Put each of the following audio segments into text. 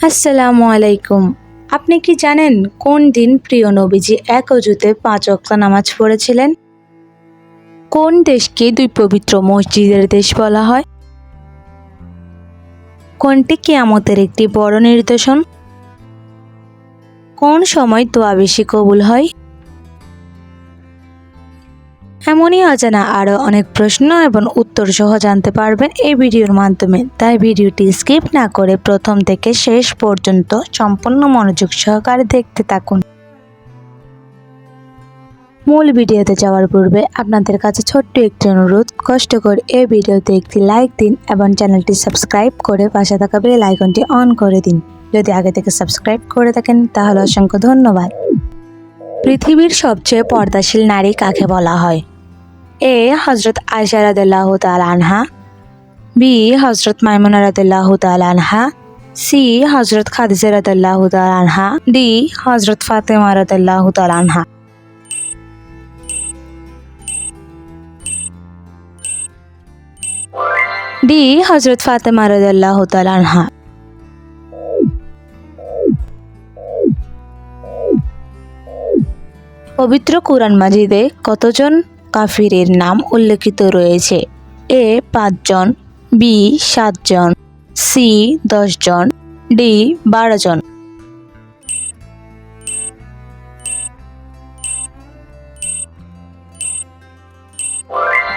আসসালামু আলাইকুম। আপনি কি জানেন কোন দিন প্রিয় নবীজি এক অজুতে ৫ ওয়াক্ত নামাজ পড়েছিলেন? কোন দেশকে দুই পবিত্র মসজিদের দেশ বলা হয়? কোনটি কিয়ামতের একটি বড় নিদর্শন? কোন সময় দোয়া বেশি কবুল হয়? এমনই অজানা আরও অনেক প্রশ্ন এবং উত্তর সহ জানতে পারবেন এই ভিডিওর মাধ্যমে, তাই ভিডিওটি স্কিপ না করে প্রথম থেকে শেষ পর্যন্ত সম্পূর্ণ মনোযোগ সহকারে দেখতে থাকুন। মূল ভিডিওতে যাওয়ার পূর্বে আপনাদের কাছে ছোট্ট একটি অনুরোধ, কষ্ট করে এই ভিডিওতে একটি লাইক দিন এবং চ্যানেলটি সাবস্ক্রাইব করে পাশে থাকা বেল আইকনটি অন করে দিন। যদি আগে থেকে সাবস্ক্রাইব করে থাকেন তাহলে অসংখ্য ধন্যবাদ। পৃথিবীর সবচেয়ে পর্দাশীল নারী কাকে বলা হয়? এ হজরত আয়েশা রাদিয়াল্লাহু তাআলা আনহা, বি হজরত মাইমুনা রাদিয়াল্লাহু তাআলা আনহা, সি হজরত খাদিজা রাদিয়াল্লাহু তাআলা আনহা, ডি হজরত ফাতেমা রাদিয়াল্লাহু তাআলা আনহা। ডি হজরত ফাতেমা রাদিয়াল্লাহু তাআলা আনহা। পবিত্র কুরআন মাজিদে কতজন কাফিরের নাম উল্লেখিত রয়েছে? এ ৫ জন, বি ৭ জন, সি ১০ জন, ডি ১২ জন।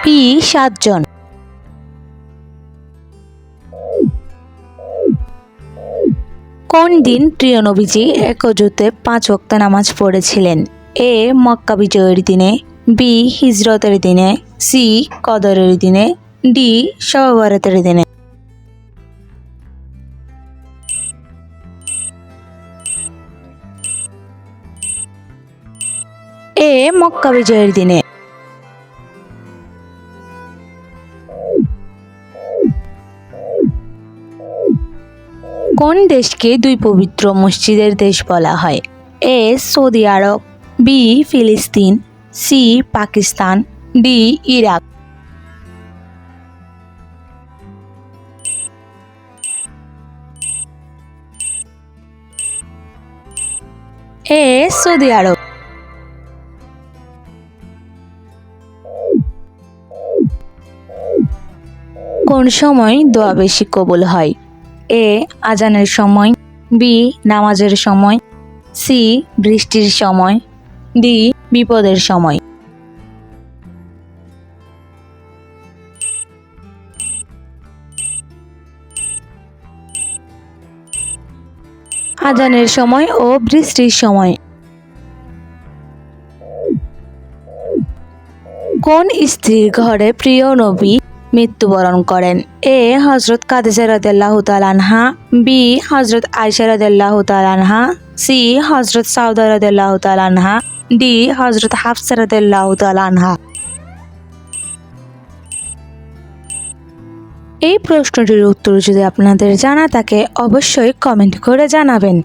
বি ৭ জন। কোন দিন প্রিয় নবীজি এক অজুতে ৫ ওয়াক্ত নামাজ পড়েছিলেন? এ মক্কা বিজয়ের দিনে, বি হিজরতের দিনে, সি কদরের দিনে, ডি শবে বরাতের দিনে। এ মক্কা বিজয়ের দিনে। কোন দেশকে দুই পবিত্র মসজিদের দেশ বলা হয়? এ সৌদি আরব, বি ফিলিস্তিন, সি পাকিস্তান, ডি ইরাক। এ সৌদি আরব। কোন সময় দোয়া বেশি কবুল হয়? এ আজানের সময়, বি নামাজের সময়, সি বৃষ্টির সময়, ডি বিপদের সময়। আজানের সময় ও বৃষ্টির সময়। কোন স্ত্রীর ঘরে প্রিয় নবী মৃত্যুবরণ করেন? এ হজরত খাদিজা রাদিয়াল্লাহু তাআলা আনহা, বি হজরত আয়েশা রাদিয়াল্লাহু তাআলা আনহা, সি হজরত সাউদা রাদিয়াল্লাহু তাআলা আনহা, ডি হজরত হাফসা রাদিয়াল্লাহু তাআলা আনহা। এই প্রশ্নটির উত্তর যদি আপনাদের জানা থাকে অবশ্যই কমেন্ট করে জানাবেন।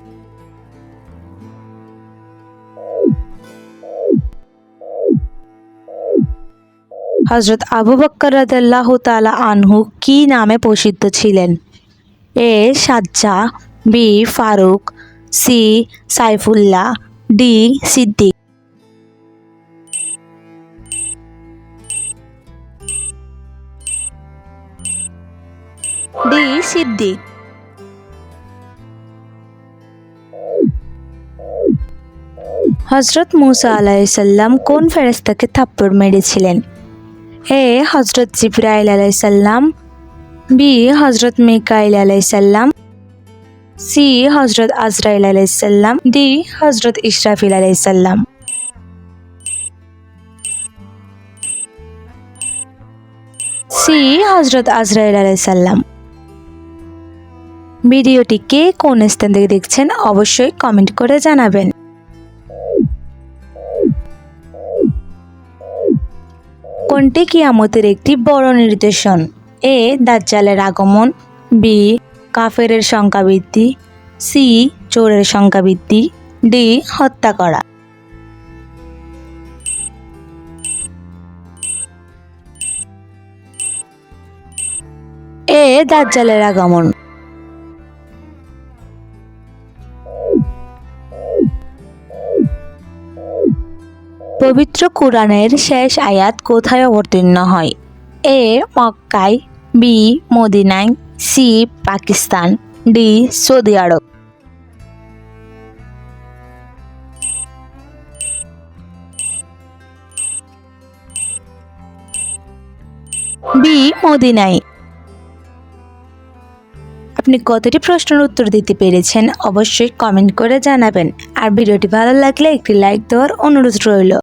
হজরত আবু বকর রাদিয়াল্লাহু তাআলা আনহু কি নামে প্রসিদ্ধ ছিলেন? A Sajja, B Faruk, C Saifullah, D Siddiq. D Siddiq. হজরত মুসা আলাইহিস সালাম কোন ফেরেশতাকে থাপ্পড় মেরেছিলেন? এ হজরত জিবরাইল আলাইহিস সালাম, বি হজরত মিকাইল আলাইহিস সালাম, সি হজরত আজরাইল আলাইহিস সালাম, ডি হজরত ইসরাফিল আলাইহিস সালাম। সি হজরত আজরাইল আলাইহিস সালাম। ভিডিওটি কে কোন স্থান থেকে দেখছেন অবশ্যই কমেন্ট করে জানাবেন। কোনটি কিয়ামতের একটি বড় নিদর্শন? এ দাজ্জালের আগমন, বি কাফেরের সংখ্যা বৃদ্ধি, সি চোরের সংখ্যা বৃদ্ধি, ডি হত্যা করা। এ দাজ্জালের আগমন। পবিত্র কোরআনের শেষ আয়াত কোথায় অবতীর্ণ হয়? এ মক্কায়, বি মদিনায়, সি পাকিস্তান, ডি সৌদি আরব। বি মদিনায়। আপনি কতটি প্রশ্নের উত্তর দিতে পেরেছেন অবশ্যই কমেন্ট করে জানাবেন। আর ভিডিওটি ভালো লাগলে একটি লাইক দেওয়ার অনুরোধ রইল।